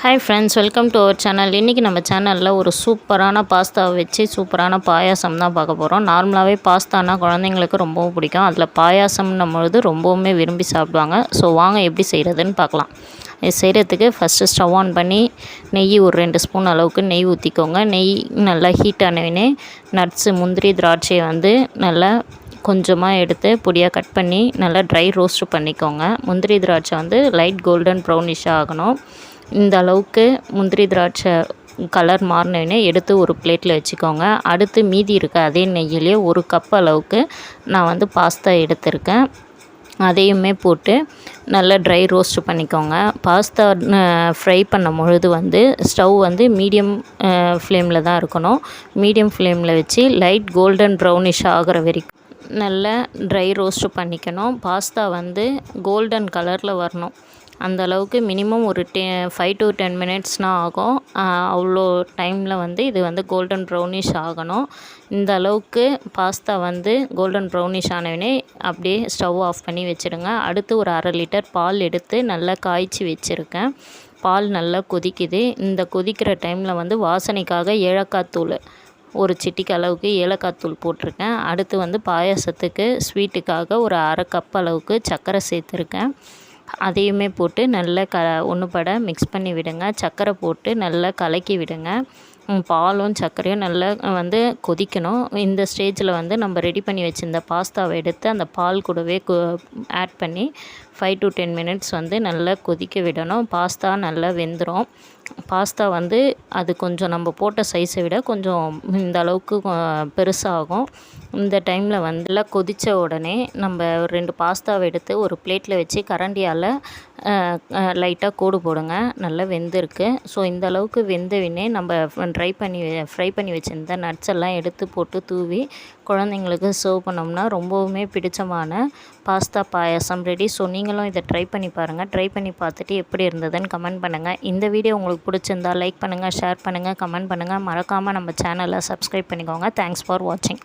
Hi friends, welcome to our channel. இன்றைக்கி நம்ம சேனலில் ஒரு சூப்பரான பாஸ்தாவை வச்சு சூப்பரான பாயாசம் தான் பார்க்க போகிறோம். நார்மலாகவே பாஸ்தானா குழந்தைங்களுக்கு ரொம்பவும் பிடிக்கும். அதில் பாயாசம்னும் பொழுது ரொம்பவுமே விரும்பி சாப்பிடுவாங்க. ஸோ வாங்க எப்படி செய்கிறதுன்னு பார்க்கலாம். இது செய்கிறதுக்கு ஃபஸ்ட்டு ஸ்டவ் ஆன் பண்ணி நெய் ஒரு 2 ஸ்பூன் அளவுக்கு நெய் ஊற்றிக்கோங்க. நெய் நல்லா ஹீட் ஆனவுடனே நட்ஸு முந்திரி திராட்சையை வந்து நல்லா கொஞ்சமாக எடுத்து பொடியாக கட் பண்ணி நல்லா ட்ரை ரோஸ்ட்டு பண்ணிக்கோங்க. முந்திரி திராட்சை வந்து லைட் கோல்டன் ப்ரௌனிஷாக ஆகணும். இந்த அளவுக்கு முந்திரி திராட்சை கலர் மாறினோடனே எடுத்து ஒரு பிளேட்டில் வச்சுக்கோங்க. அடுத்து மீதி இருக்க அதே நெய்யிலே 1 கப் அளவுக்கு நான் வந்து பாஸ்தா எடுத்திருக்கேன். அதையுமே போட்டு நல்லா ட்ரை ரோஸ்ட் பண்ணிக்கோங்க. பாஸ்தா ஃப்ரை பண்ணும் பொழுது வந்து ஸ்டவ் வந்து மீடியம் ஃப்ளேமில் தான் இருக்கணும். மீடியம் ஃப்ளேமில் வச்சு லைட் கோல்டன் ப்ரௌனிஷ் ஆகிற வரைக்கும் நல்லா ட்ரை ரோஸ்ட் பண்ணிக்கணும். பாஸ்தா வந்து கோல்டன் கலரில் வரணும். அந்த அளவுக்கு மினிமம் ஒரு 5 to 10 மினிட்ஸ்னால் ஆகும். அவ்வளோ டைமில் வந்து இது வந்து கோல்டன் ப்ரௌனிஷ் ஆகணும். இந்த அளவுக்கு பாஸ்தா வந்து கோல்டன் ப்ரௌனிஷ் ஆனவுடனே அப்படியே ஸ்டவ் ஆஃப் பண்ணி வச்சுடுங்க. அடுத்து ஒரு 1/2 லிட்டர் பால் எடுத்து நல்லா காய்ச்சி வச்சுருக்கேன். பால் நல்லா கொதிக்குது. இந்த கொதிக்கிற டைமில் வந்து வாசனைக்காக ஏலக்காய் தூள் ஒரு சிட்டிக்கு அளவுக்கு ஏலக்காய் தூள் போட்டிருக்கேன். அடுத்து வந்து பாயாசத்துக்கு ஸ்வீட்டுக்காக ஒரு 1/2 கப் அளவுக்கு சர்க்கரை சேர்த்துருக்கேன். அதையுமே போட்டு நல்லா ஒன்றுபட மிக்ஸ் பண்ணி விடுங்க. சர்க்கரை போட்டு நல்லா கலக்கி விடுங்க. பாலும் சர்க்கரையும் நல்லா வந்து கொதிக்கணும். இந்த ஸ்டேஜில் வந்து நம்ம ரெடி பண்ணி வச்சுருந்த பாஸ்தாவை எடுத்து அந்த பால் கூடவே ஆட் பண்ணி 5 to 10 மினிட்ஸ் வந்து நல்லா கொதிக்க விடணும். பாஸ்தா நல்லா வெந்துடும். பாஸ்தா வந்து அது கொஞ்சம் நம்ம போட்ட சைஸை விட கொஞ்சம் இந்த அளவுக்கு பெருசாகும். இந்த டைமில் வந்து நல்லா கொதித்த உடனே நம்ம 2 பாஸ்தாவை எடுத்து ஒரு பிளேட்டில் வச்சு கரண்டியால் லைட்டாக கோடு போடுங்க. நல்லா வெந்திருக்கு. ஸோ இந்த அளவுக்கு வெந்தவினே நம்ம ஃப்ரை பண்ணி வச்சுருந்த நட்ஸ் எல்லாம் எடுத்து போட்டு தூவி குழந்தைங்களுக்கு சர்வ் பண்ணோம்னா ரொம்பவுமே பிடிச்சமான பாஸ்தா பாயாசம் ரெடி. ஸோ நீங்களும் இதை ட்ரை பண்ணி பாருங்கள். ட்ரை பண்ணி பார்த்துட்டு எப்படி இருந்ததுன்னு கமெண்ட் பண்ணுங்கள். இந்த வீடியோ உங்களுக்கு பிடிச்சிருந்தா லைக் பண்ணுங்கள், ஷேர் பண்ணுங்கள், கமெண்ட் பண்ணுங்கள். மறக்காமல் நம்ம சேனலை சப்ஸ்கிரைப் பண்ணிக்கோங்க. தேங்க்ஸ் ஃபார் வாட்சிங்.